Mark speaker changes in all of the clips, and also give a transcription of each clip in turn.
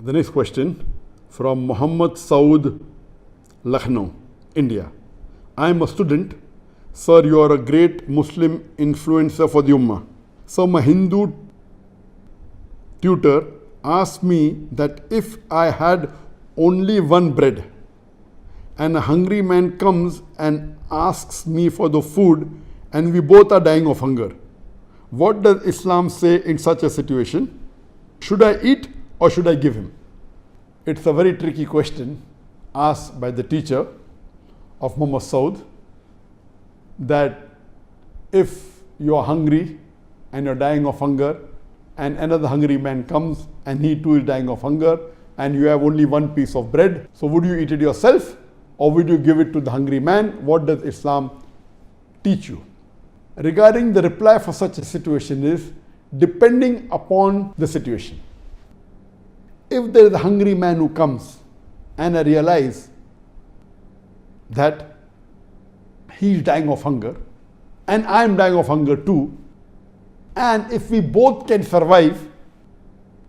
Speaker 1: The next question from Muhammad Saud, Lucknow, India. I am a student. Sir, you are a great Muslim influencer for the Ummah. So my Hindu tutor asked me that if I had only one bread and a hungry man comes and asks me for the food and we both are dying of hunger, what does Islam say in such a situation? Should I eat or should I give him? It's a very tricky question asked by the teacher of Muhammad Saud, that if you are hungry and you're dying of hunger and another hungry man comes and he too is dying of hunger and you have only one piece of bread, so would you eat it yourself or would you give it to the hungry man? What does Islam teach you? Regarding the reply for such a situation is depending upon the situation. If there is a hungry man who comes and I realize that he is dying of hunger and I am dying of hunger too, and if we both can survive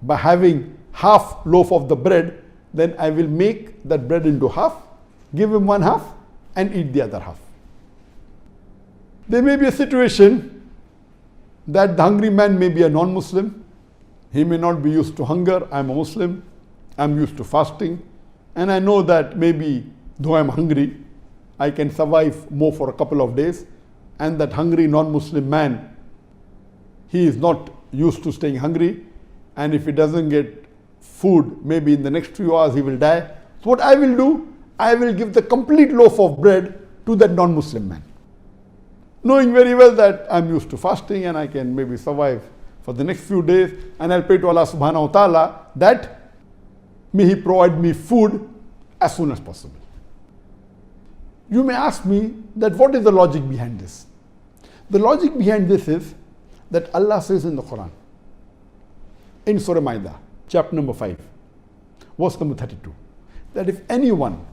Speaker 1: by having half loaf of the bread, then I will make that bread into half, give him one half and eat the other half. There may be a situation that the hungry man may be a non-Muslim. He may not be used to hunger. I'm a Muslim. I'm used to fasting. And I know that maybe though I'm hungry, I can survive more for a couple of days. And that hungry non-Muslim man, he is not used to staying hungry. And if he doesn't get food, maybe in the next few hours he will die. So what I will do, I will give the complete loaf of bread to that non-Muslim man, knowing very well that I'm used to fasting and I can maybe survive for the next few days, and I'll pray to Allah subhanahu wa ta'ala that may He provide me food as soon as possible. You may ask me that what is the logic behind this? The logic behind this is that Allah says in the Quran, in Surah Ma'idah, chapter number 5, verse number 32, that if anyone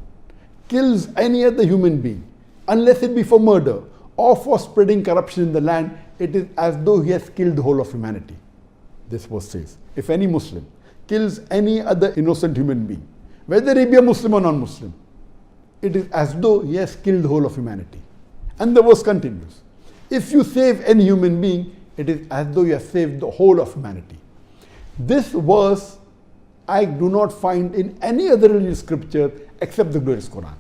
Speaker 1: kills any other human being, unless it be for murder or for spreading corruption in the land, it is as though he has killed the whole of humanity. This verse says, if any Muslim kills any other innocent human being, whether he be a Muslim or non-Muslim, it is as though he has killed the whole of humanity. And the verse continues, if you save any human being, it is as though you have saved the whole of humanity. This verse I do not find in any other religious scripture except the glorious Quran.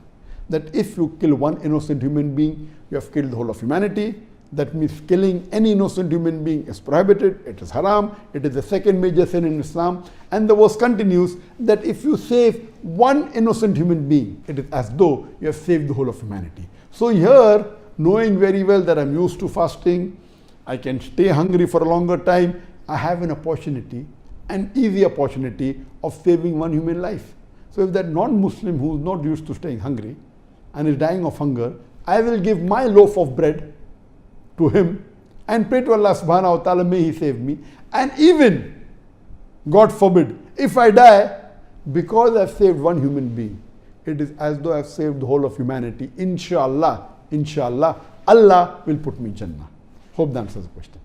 Speaker 1: That if you kill one innocent human being, you have killed the whole of humanity. That means killing any innocent human being is prohibited, it is haram, it is the second major sin in Islam. And the verse continues that if you save one innocent human being, it is as though you have saved the whole of humanity. So here, knowing very well that I'm used to fasting, I can stay hungry for a longer time, I have an opportunity, an easy opportunity of saving one human life. So if that non-Muslim who is not used to staying hungry and is dying of hunger, I will give my loaf of bread to him and pray to Allah subhanahu wa ta'ala, may He save me. And even, God forbid, if I die, because I've saved one human being, it is as though I've saved the whole of humanity. Inshallah, Allah will put me in Jannah. Hope that answers the question.